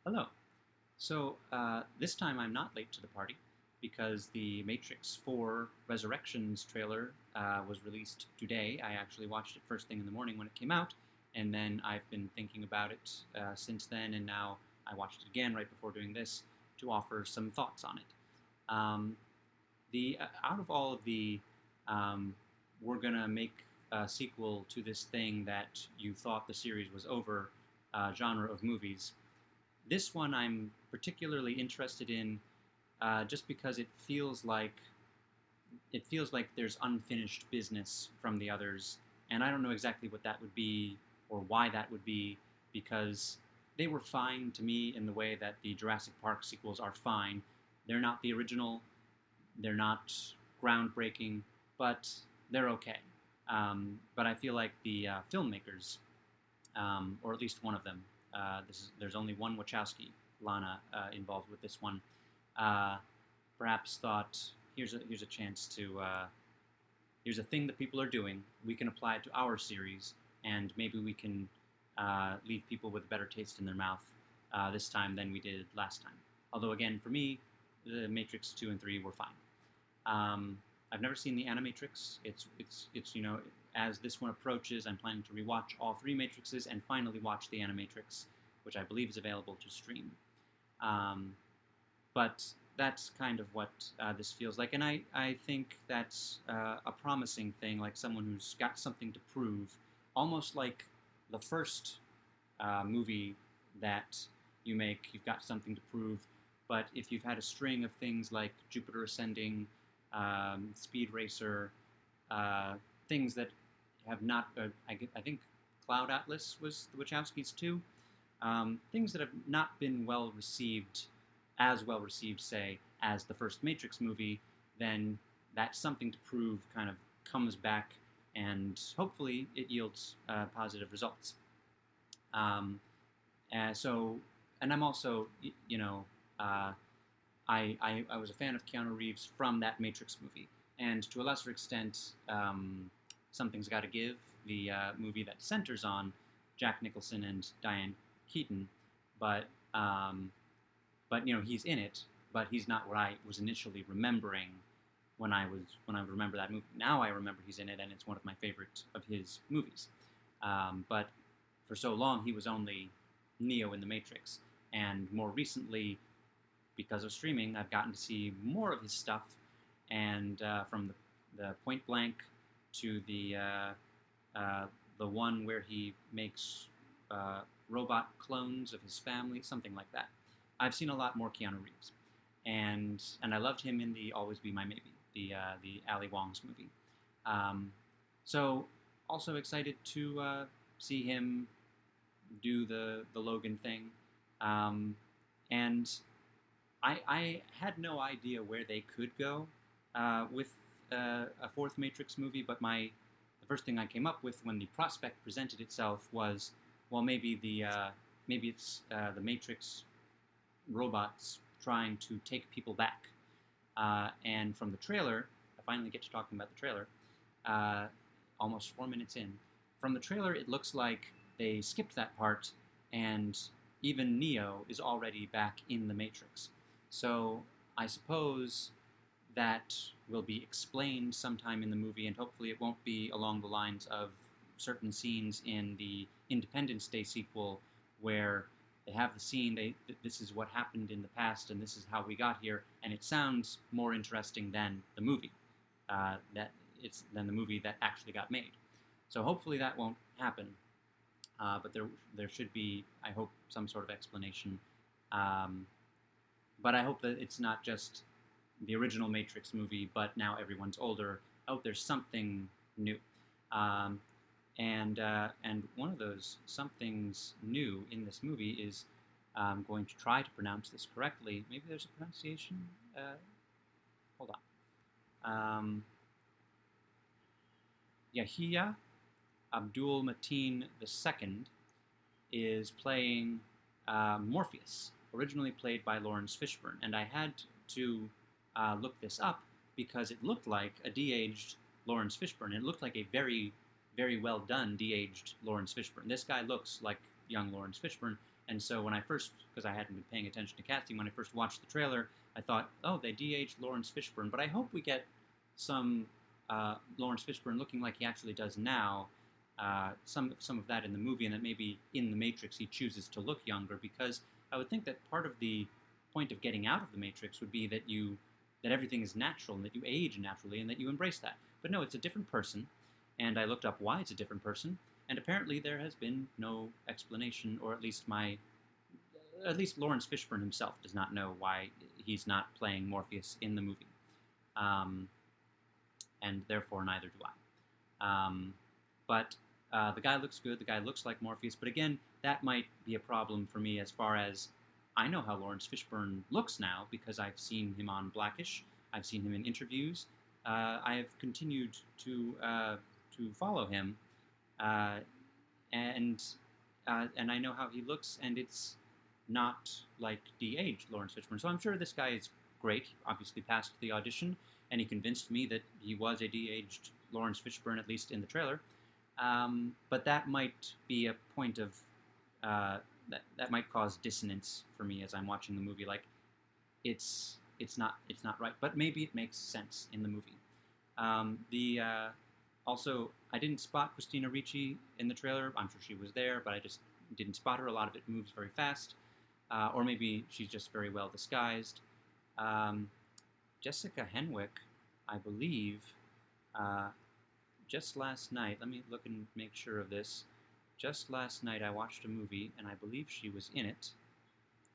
Hello. This time I'm not late to the party because the Matrix 4 Resurrections trailer was released today. I actually watched it first thing in the morning when it came out, and then I've been thinking about it since then, and now I watched it again right before doing this to offer some thoughts on it. The Out of all of the we're gonna make a sequel to this thing that you thought the series was over genre of movies, this one I'm particularly interested in just because it feels like there's unfinished business from the others, and I don't know exactly what that would be or why that would be because they were fine to me in the way that the Jurassic Park sequels are fine. They're not the original, they're not groundbreaking, but they're okay. But I feel like the filmmakers, or at least one of them. There's only one Wachowski, Lana, involved with this one. Uh, Perhaps thought here's a chance to here's a thing that people are doing. We can apply it to our series, and maybe we can leave people with a better taste in their mouth this time than we did last time. Although again, for me, the Matrix 2 and 3 were fine. I've never seen the Animatrix. It's as this one approaches, I'm planning to rewatch all three Matrixes and finally watch the Animatrix, which I believe is available to stream. Um, but that's kind of what this feels like, and I think that's a promising thing, like someone who's got something to prove, almost like the first movie that you make, you've got something to prove. But if you've had a string of things like Jupiter Ascending, Speed Racer, things that have not, I think Cloud Atlas was the Wachowskis too, things that have not been as well received, say, as the first Matrix movie, then that something to prove kind of comes back, and hopefully it yields positive results. Um, so, and I'm also, uh, I was a fan of Keanu Reeves from that Matrix movie, and to a lesser extent, Something's Gotta Give, the movie that centers on Jack Nicholson and Diane Keaton, but he's in it, but he's not what I was initially remembering when I remember that movie. Now I remember he's in it, and it's one of my favorite of his movies. But for so long, he was only Neo in the Matrix, and more recently, because of streaming, I've gotten to see more of his stuff, and from the Point Blank to the one where he makes robot clones of his family, something like that. I've seen a lot more Keanu Reeves, and I loved him in the Always Be My Maybe, the Ali Wong's movie. So also excited to see him do the Logan thing, and I had no idea where they could go with a fourth Matrix movie, but the first thing I came up with when the prospect presented itself was, well, maybe it's the Matrix robots trying to take people back. And from the trailer, I finally get to talking about the trailer, almost 4 minutes in. From the trailer, it looks like they skipped that part, and even Neo is already back in the Matrix. So I suppose that will be explained sometime in the movie, and hopefully it won't be along the lines of certain scenes in the Independence Day sequel where they have the scene, this is what happened in the past and this is how we got here, and it sounds more interesting than the movie than the movie that actually got made. So hopefully that won't happen, but there should be, I hope, some sort of explanation. But I hope that it's not just the original Matrix movie, but now everyone's older. I hope there's something new. And one of those somethings new in this movie is, I'm going to try to pronounce this correctly. Maybe there's a pronunciation. Hold on. Yahya Abdul Mateen II is playing Morpheus, originally played by Lawrence Fishburne. And I had to look this up because it looked like a de-aged Lawrence Fishburne. It looked like a very, very well done de-aged Lawrence Fishburne. This guy looks like young Lawrence Fishburne, And so when I first, because I hadn't been paying attention to casting, when I first watched the trailer, I thought, oh, they de-aged Lawrence Fishburne, but I hope we get some Lawrence Fishburne looking like he actually does now. Some of that in the movie, and that maybe in The Matrix he chooses to look younger, because I would think that part of the point of getting out of The Matrix would be that everything is natural and that you age naturally and that you embrace that. But no, it's a different person, and I looked up why it's a different person, and apparently there has been no explanation, or at least Lawrence Fishburne himself does not know why he's not playing Morpheus in the movie, and therefore neither do I. But the guy looks good. The guy looks like Morpheus. But again, that might be a problem for me as far as I know how Lawrence Fishburne looks now because I've seen him on Blackish. I've seen him in interviews. I have continued to follow him, and I know how he looks, and it's not like de-aged Lawrence Fishburne. So I'm sure this guy is great. He obviously passed the audition, and he convinced me that he was a de-aged Lawrence Fishburne, at least in the trailer. But that might be a point of that might cause dissonance for me as I'm watching the movie. Like, it's not right, but maybe it makes sense in the movie. Also, I didn't spot Christina Ricci in the trailer. I'm sure she was there, but I just didn't spot her. A lot of it moves very fast, or maybe she's just very well disguised. Jessica Henwick, I believe. Just last night, let me look and make sure of this. Just last night I watched a movie, and I believe she was in it.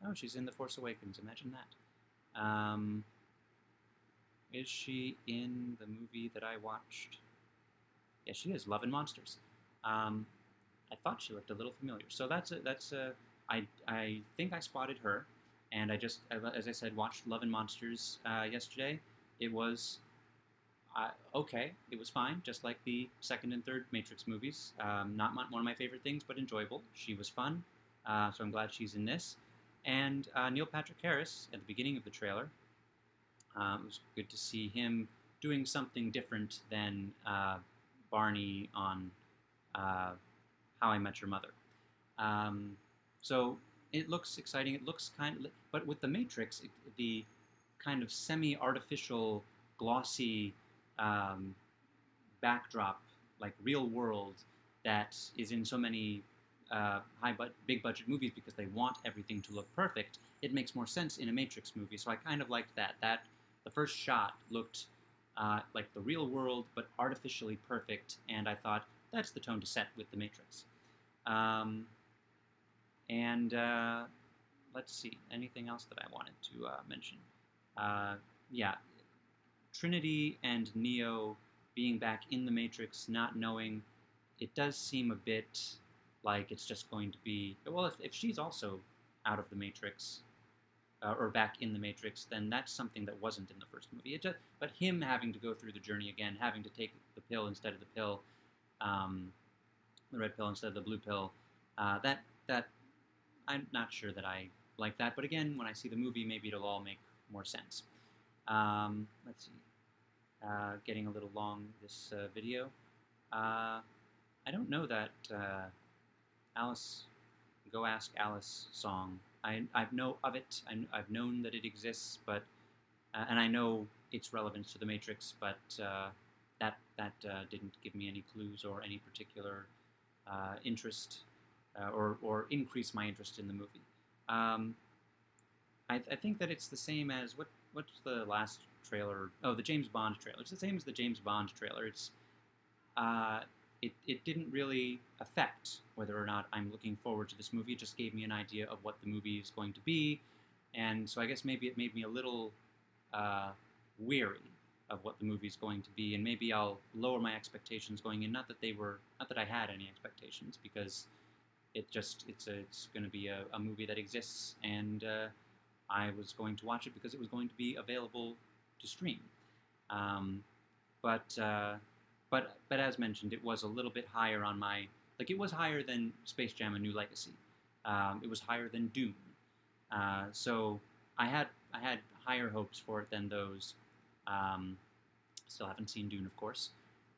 Oh, she's in The Force Awakens, imagine that. Is she in the movie that I watched? Yes, she is, Love and Monsters. I thought she looked a little familiar. So I think I spotted her, and I just, as I said, watched Love and Monsters yesterday. It was okay, it was fine, just like the second and third Matrix movies. Not one of my favorite things, but enjoyable. She was fun, so I'm glad she's in this. And Neil Patrick Harris, at the beginning of the trailer, it was good to see him doing something different than Barney on How I Met Your Mother. So it looks exciting. It looks but with the Matrix, the kind of semi-artificial, glossy backdrop, like real world, that is in so many big budget movies because they want everything to look perfect. It makes more sense in a Matrix movie, so I kind of liked that. The first shot looked like the real world, but artificially perfect, and I thought that's the tone to set with the Matrix. Let's see, anything else that I wanted to mention? Yeah. Trinity and Neo being back in the Matrix, not knowing, it does seem a bit like it's just going to be, well, if she's also out of the Matrix, or back in the Matrix, then that's something that wasn't in the first movie. But him having to go through the journey again, having to take the pill instead of the pill, the red pill instead of the blue pill, that I'm not sure that I like that. But again, when I see the movie, maybe it'll all make more sense. Let's see. Getting a little long, this video. I don't know that Alice, Go Ask Alice song. I know of it. I've known that it exists, but and I know its relevance to the Matrix, but that didn't give me any clues or any particular interest or increase my interest in the movie. I think that it's the same as what's the last trailer? Oh, the James Bond trailer. It's the same as the James Bond trailer. It's it didn't really affect whether or not I'm looking forward to this movie. It just gave me an idea of what the movie is going to be, and so I guess maybe it made me a little weary of what the movie's going to be, and maybe I'll lower my expectations going in. Not that I had any expectations, because it's going to be a movie that exists, and I was going to watch it because it was going to be available to stream. But as mentioned, it was a little bit higher on my, like, it was higher than Space Jam: A New Legacy. It was higher than Dune. So I had higher hopes for it than those. Still haven't seen Dune, of course.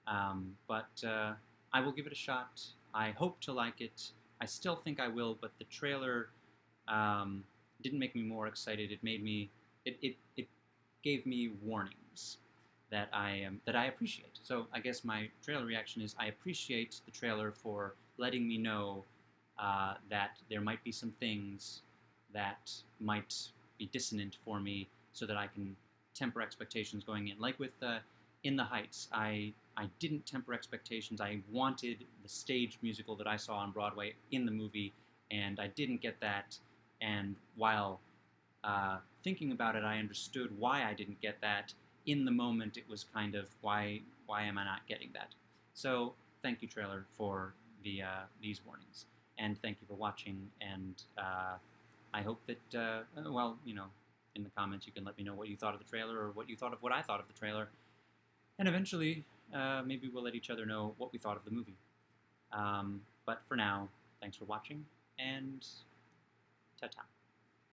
But I will give it a shot. I hope to like it. I still think I will, but the trailer didn't make me more excited. It made me it gave me warnings that I appreciate. So I guess my trailer reaction is I appreciate the trailer for letting me know that there might be some things that might be dissonant for me, so that I can temper expectations going in. Like with In the Heights, I didn't temper expectations. I wanted the stage musical that I saw on Broadway in the movie, and I didn't get that. And while thinking about it, I understood why I didn't get that. In the moment, it was kind of why am I not getting that? So thank you, trailer, for these warnings, and thank you for watching. And I hope that well, in the comments you can let me know what you thought of the trailer, or what you thought of what I thought of the trailer, and eventually maybe we'll let each other know what we thought of the movie. But for now, thanks for watching, and ta-ta.